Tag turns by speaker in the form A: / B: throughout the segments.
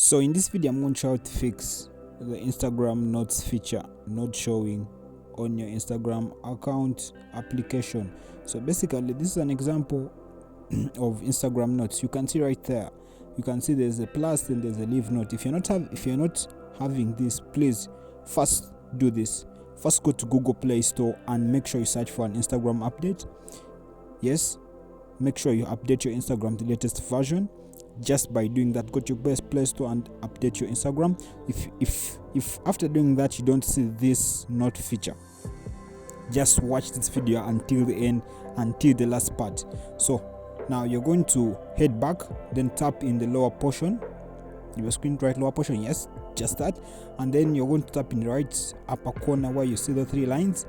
A: So in this video I'm going to show how to fix the Instagram notes feature not showing on your Instagram account application. So basically this is an example of Instagram notes. You can see right there, you can see there's a plus and there's a leave note. If you're not having this, please first do this. First go to Google Play Store and make sure you search for an Instagram update. Yes, make sure you update your Instagram to the latest version. Just by doing that, go to your Play Store and update your Instagram. If after doing that you don't see this note feature, just watch this video until the end, until the last part. So now you're going to head back, then tap in the lower portion, your screen right lower portion, yes, just that, and then you're going to tap in the right upper corner where you see the three lines.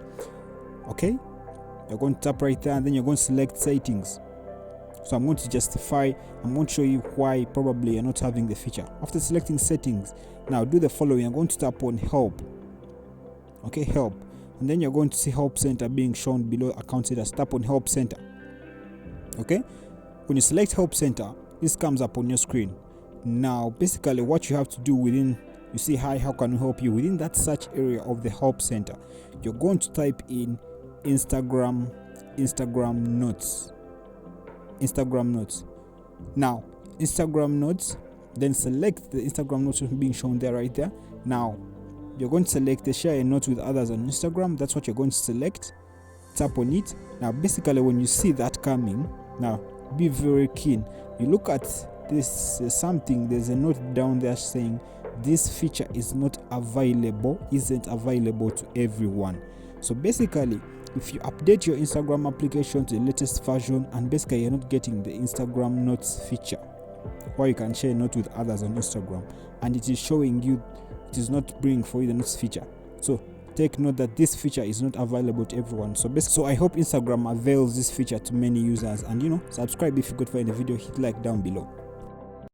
A: Okay, you're going to tap right there, and then you're going to select settings. So I'm going to show you why probably you're not having the feature. After selecting settings, now do the following. I'm going to tap on help. Okay, help, and then you're going to see help center being shown below account status. Tap on help center. Okay, when you select help center, this comes up on your screen. Now basically what you have to do within, you see how can we help you within that search area of the help center, you're going to type in Instagram notes. Now Instagram notes, then select the Instagram notes being shown there right there. Now you're going to select the share a note with others on Instagram. That's what you're going to select. Tap on it. Now basically when you see that coming, now be very keen. You look at this, there's a note down there saying this feature isn't available to everyone. So basically if you update your Instagram application to the latest version and basically you're not getting the Instagram notes feature where you can share a note with others on Instagram, and it is showing you, it is not bringing for you the notes feature, so take note that this feature is not available to everyone. So I hope Instagram avails this feature to many users, and subscribe if you could find the video, hit like down below.